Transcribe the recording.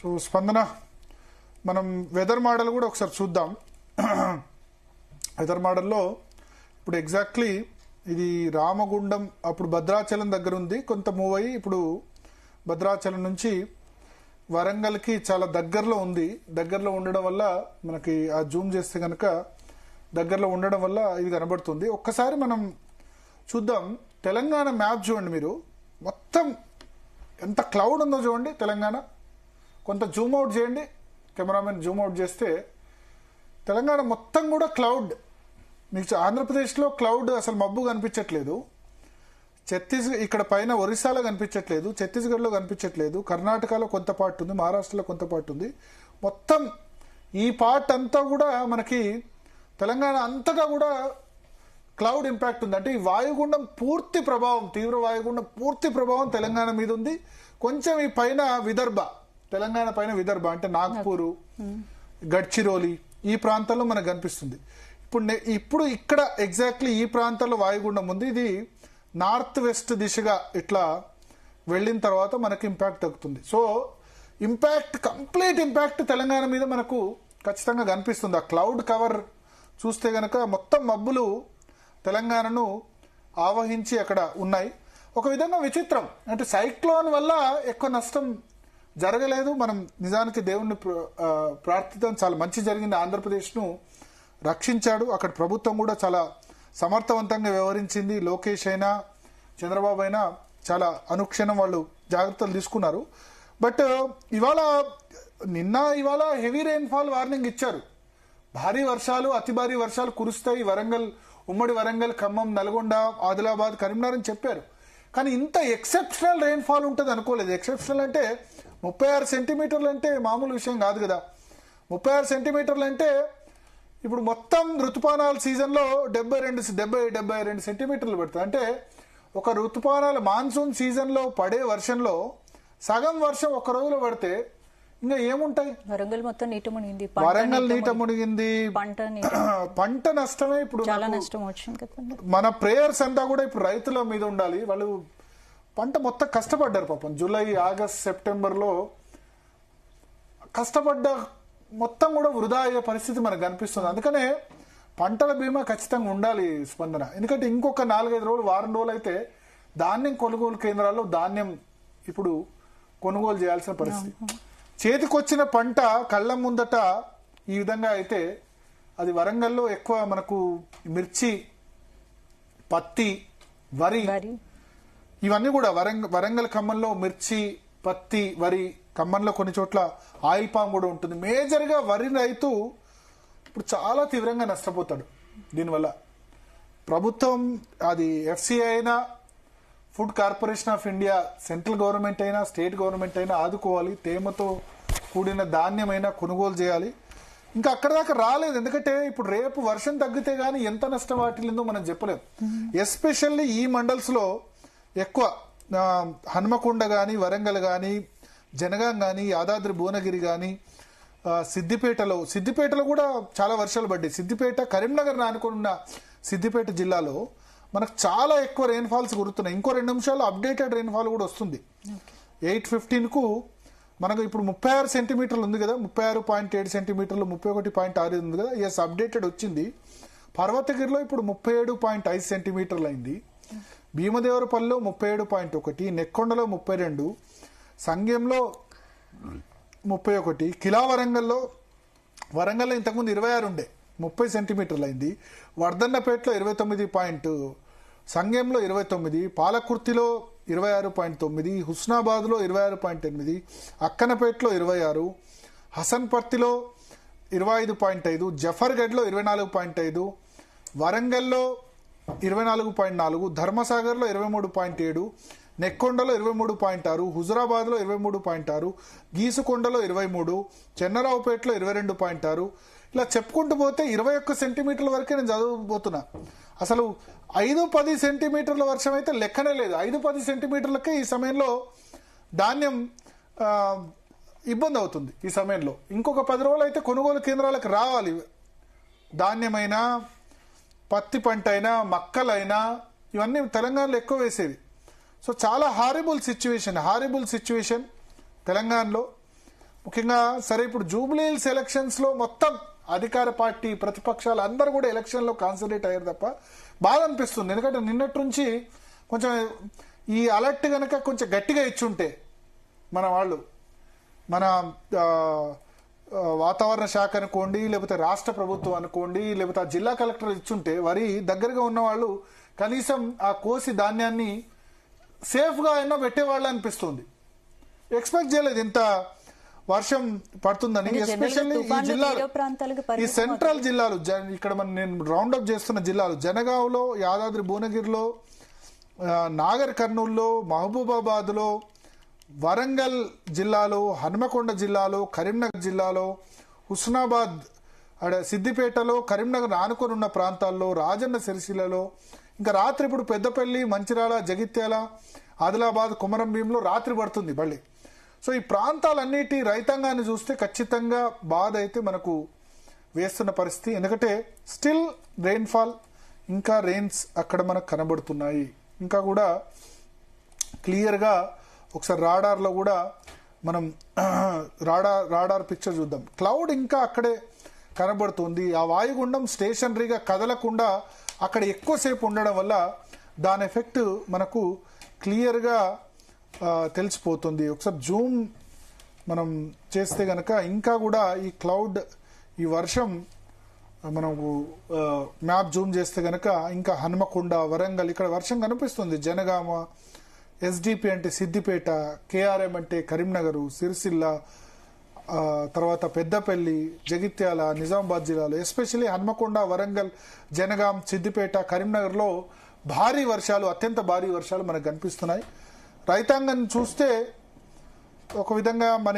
So స్పందన, మనం weather model కూడా ఒకసారి చూద్దాం. వెదర్ మోడల్లో ఇప్పుడు ఎగ్జాక్ట్లీ ఇది రామగుండం అప్పుడు భద్రాచలం దగ్గర ఉంది, కొంత మూవ్ అయ్యి ఇప్పుడు భద్రాచలం నుంచి వరంగల్కి చాలా దగ్గరలో ఉంది. దగ్గరలో ఉండడం వల్ల మనకి ఆ జూమ్ చేస్తే కనుక దగ్గరలో ఉండడం వల్ల ఇది కనబడుతుంది. ఒక్కసారి మనం చూద్దాం. తెలంగాణ మ్యాప్ చూడండి మీరు, మొత్తం ఎంత క్లౌడ్ ఉందో చూడండి తెలంగాణ. కొంత జూమ్ అవుట్ చేయండి, కెమెరామెన్ జూమ్ అవుట్ చేస్తే తెలంగాణ మొత్తం కూడా క్లౌడ్. మీకు ఆంధ్రప్రదేశ్లో క్లౌడ్ అసలు మబ్బు కనిపించట్లేదు, ఇక్కడ పైన ఒరిస్సాలో కనిపించట్లేదు, ఛత్తీస్గఢ్లో కనిపించట్లేదు, కర్ణాటకలో కొంత పార్ట్ ఉంది, మహారాష్ట్రలో కొంత పార్ట్ ఉంది. మొత్తం ఈ పార్ట్ అంతా కూడా మనకి తెలంగాణ అంతటా కూడా క్లౌడ్ ఇంపాక్ట్ ఉంది. అంటే ఈ వాయుగుండం పూర్తి ప్రభావం, తీవ్ర వాయుగుండం పూర్తి ప్రభావం తెలంగాణ మీద ఉంది. కొంచెం ఈ పైన విదర్భ, తెలంగాణ పైన విదర్భ అంటే నాగ్పూర్, గడ్చిరోలి ఈ ప్రాంతాల్లో మనకు కనిపిస్తుంది. ఇప్పుడు ఇక్కడ ఎగ్జాక్ట్లీ ఈ ప్రాంతాల్లో వాయుగుండం ఉంది. ఇది నార్త్ వెస్ట్ దిశగా ఇట్లా వెళ్ళిన తర్వాత మనకి ఇంపాక్ట్ తగ్గుతుంది. So impact, complete impact Telangana మీద మనకు ఖచ్చితంగా కనిపిస్తుంది. ఆ క్లౌడ్ కవర్ చూస్తే గనక మొత్తం మబ్బులు తెలంగాణను ఆవహించి అక్కడ ఉన్నాయి. ఒక విధంగా విచిత్రం, అంటే సైక్లోన్ వల్ల ఎక్కువ నష్టం జరగలేదు. మనం నిజానికి దేవుణ్ణి ప్రార్థిద్దాం, చాలా మంచి జరిగింది. ఆంధ్రప్రదేశ్ను రక్షించాడు. అక్కడ ప్రభుత్వం కూడా చాలా సమర్థవంతంగా వ్యవహరించింది. లోకేష్ అయినా చంద్రబాబు అయినా చాలా అనుక్షణం వాళ్ళు జాగ్రత్తలు తీసుకున్నారు. బట్ ఇవాళ హెవీ రెయిన్ఫాల్ వార్నింగ్ ఇచ్చారు. భారీ వర్షాలు, అతి భారీ వర్షాలు కురుస్తాయి వరంగల్, ఉమ్మడి వరంగల్, ఖమ్మం, నల్గొండ, ఆదిలాబాద్, కరీంనగర్ అని చెప్పారు. కానీ ఇంత ఎక్సెప్షనల్ రెయిన్ఫాల్ ఉంటుంది అనుకోలేదు. ఎక్సెప్షనల్ అంటే 36 సెంటీమీటర్లు అంటే మామూలు విషయం కాదు కదా. 36 సెంటీమీటర్లు అంటే ఇప్పుడు మొత్తం ఋతుపానాల సీజన్లో 72 సెంటీమీటర్లు పడుతుంది. అంటే ఒక ఋతుపానాల మాన్సూన్ సీజన్లో పడే వర్షంలో సగం వర్షం ఒక రోజులో పడితే ఇంకా ఏముంటాయి. వరంగల్ మొత్తం నీట మునిగింది, వరంగల్ నీట మునిగింది, పంట నష్టమే. ఇప్పుడు చాలా నష్టం వచ్చింది. మన ప్రేయర్స్ అంతా కూడా ఇప్పుడు రైతుల మీద ఉండాలి. వాళ్ళు పంట మొత్తం కష్టపడ్డారు పాపం. జూలై, ఆగస్ట్, సెప్టెంబర్లో కష్టపడ్డ మొత్తం కూడా వృధా అయ్యే పరిస్థితి మనకు కనిపిస్తుంది. అందుకనే పంటల బీమా ఖచ్చితంగా ఉండాలి స్పందన. ఎందుకంటే ఇంకొక 4-5 రోజులు, వారం రోజులు అయితే ధాన్యం కొనుగోలు కేంద్రాల్లో ధాన్యం ఇప్పుడు కొనుగోలు చేయాల్సిన పరిస్థితి. చేతికొచ్చిన పంట కళ్ళ ముందట ఈ విధంగా అయితే అది వరంగల్లో ఎక్కువ మనకు మిర్చి, పత్తి, వరి ఇవన్నీ కూడా వరంగల్, ఖమ్మంలో మిర్చి, పత్తి, వరి, ఖమ్మంలో కొన్ని చోట్ల ఆయిల్ పామ్ కూడా ఉంటుంది. మేజర్గా వరి రైతు ఇప్పుడు చాలా తీవ్రంగా నష్టపోతాడు దీనివల్ల. ప్రభుత్వం, అది ఎఫ్సిఐ అయినా, food corporation of India, central government అయినా, స్టేట్ గవర్నమెంట్ అయినా ఆదుకోవాలి. తేమతో కూడిన ధాన్యమైనా కొనుగోలు చేయాలి. ఇంకా అక్కడ దాకా రాలేదు. ఎందుకంటే ఇప్పుడు రేపు వర్షం తగ్గితే గానీ ఎంత నష్టం వాటిల్లిందో మనం చెప్పలేము. ఎస్పెషల్లీ ఈ మండల్స్లో ఎక్కువ హన్మకొండ కానీ, వరంగల్ కానీ, జనగాం కానీ, యాదాద్రి భువనగిరి కానీ, సిద్దిపేటలో కూడా చాలా వర్షాలు పడ్డాయి. సిద్దిపేట, కరీంనగర్ ఆనుకున్న సిద్దిపేట జిల్లాలో మనకు చాలా ఎక్కువ రెయిన్ఫాల్స్ కురుతున్నాయి. ఇంకో 2 నిమిషాలు అప్డేటెడ్ రెయిన్ఫాల్ కూడా వస్తుంది. 8:15కు మనకు ఇప్పుడు 36 సెంటీమీటర్లు ఉంది కదా, 36.7 సెంటీమీటర్లు, 31.6 ఉంది కదా. ఎస్, అప్డేటెడ్ వచ్చింది. పర్వతగిరిలో ఇప్పుడు 37.5 సెంటీమీటర్లు అయింది. భీమదేవరపల్లిలో 37.1, నెక్కొండలో 32, సంగెంలో 31, కిలా వరంగల్లో ఇంతకుముందు 26 ఉండే, 30 సెంటీమీటర్లు అయింది. వర్ధన్నపేటలో 29, సంగెంలో 29, పాలకుర్తిలో 26.9, హుస్నాబాద్లో 26.8, అక్కనపేటలో 26, హసన్పర్తిలో 25.5, జఫర్గఢ్లో 24.5, వరంగల్లో 24.4, ధర్మసాగర్లో 23.7, నెక్కొండలో 23.6, హుజురాబాద్లో 23.6, గీసుకొండలో 23, చెన్నరావుపేటలో 22.6. ఇలా చెప్పుకుంటూ పోతే 21 సెంటీమీటర్ల వరకే నేను చదవబోతున్నా. అసలు 5-10 సెంటీమీటర్ల వర్షం అయితే లెక్కనే లేదు. 5-10 సెంటీమీటర్లకే ఈ సమయంలో ధాన్యం ఇబ్బంది అవుతుంది. ఈ సమయంలో ఇంకొక 10 రోజులు అయితే కొనుగోలు కేంద్రాలకు రావాలి. ధాన్యమైనా, పత్తి పంట అయినా, మక్కలైనా ఇవన్నీ తెలంగాణలో ఎక్కువ వేసేవి. సో చాలా హారిబుల్ సిచ్యువేషన్ తెలంగాణలో. ముఖ్యంగా సరే ఇప్పుడు జూబ్లీ హిల్స్ ఎలక్షన్స్ లో మొత్తం అధికార పార్టీ ప్రతిపక్షాలు అందరూ కూడా ఎలక్షన్ లో కాన్సన్ట్రేట్ అయ్యారు తప్ప బాధ అనిపిస్తుంది. ఎందుకంటే నిన్నటి నుంచి కొంచెం ఈ అలర్ట్ గనక కొంచెం గట్టిగా ఇచ్చుంటే మన వాళ్ళు మన వాతావరణ శాఖ అనుకోండి, లేకపోతే రాష్ట్ర ప్రభుత్వం అనుకోండి, లేకపోతే ఆ జిల్లా కలెక్టర్ ఇచ్చుంటే వరి దగ్గరగా ఉన్న వాళ్ళు కనీసం ఆ కోసి ధాన్యాన్ని సేఫ్గా అయినా పెట్టేవాళ్ళు అనిపిస్తుంది. ఎక్స్పెక్ట్ చేయలేదు ఇంత వర్షం పడుతుందని. ఎస్పెషల్లీ ఈ జిల్లాలు, ఈ సెంట్రల్ జిల్లాలు, ఇక్కడ నేను రౌండప్ చేస్తున్న జిల్లాలు జనగాంలో, యాదాద్రి భువనగిరిలో, నాగర్ కర్నూల్లో, మహబూబాబాద్లో, వరంగల్ జిల్లాలో, హన్మకొండ జిల్లాలో, కరీంనగర్ జిల్లాలో, హుస్నాబాద్, సిద్దిపేటలో, కరీంనగర్ ఆనుకొని ఉన్న ప్రాంతాల్లో, రాజన్న సిరిసిల్లలో, ఇంకా రాత్రి ఇప్పుడు పెద్దపల్లి, మంచిర్యాల, జగిత్యాల, ఆదిలాబాద్, కొమరంభీంలో రాత్రి పడుతుంది మళ్ళీ. సో ఈ ప్రాంతాలన్నిటి రైతాంగాన్ని చూస్తే ఖచ్చితంగా బాధ అయితే మనకు వేస్తున్న పరిస్థితి. ఎందుకంటే స్టిల్ రెయిన్ఫాల్, ఇంకా రెయిన్స్ అక్కడ మనకు కనబడుతున్నాయి. ఇంకా కూడా క్లియర్గా ఒకసారి రాడార్లో కూడా మనం రాడార్ పిక్చర్ చూద్దాం. క్లౌడ్ ఇంకా అక్కడే కనబడుతుంది. ఆ వాయుగుండం స్టేషనరీగా కదలకుండా అక్కడ ఎక్కువసేపు ఉండడం వల్ల దాని ఎఫెక్ట్ మనకు క్లియర్గా తెలిసిపోతుంది. ఒకసారి జూమ్ మనం చేస్తే గనక ఇంకా కూడా ఈ క్లౌడ్, ఈ వర్షం మనకు మ్యాప్ జూమ్ చేస్తే గనక ఇంకా హన్మకొండ, వరంగల్ ఇక్కడ వర్షం కనిపిస్తుంది. జనగామ, ఎస్డిపి అంటే సిద్దిపేట, కేఆర్ఎం అంటే కరీంనగర్, సిరిసిల్ల, తర్వాత పెద్దపల్లి, జగిత్యాల, నిజామాబాద్ జిల్లాలో ఎస్పెషల్లీ హన్మకొండ, వరంగల్, జనగాం, సిద్దిపేట, కరీంనగర్లో భారీ వర్షాలు, అత్యంత భారీ వర్షాలు మనకు కనిపిస్తున్నాయి. రైతాంగాన్ని చూస్తే ఒక విధంగా మన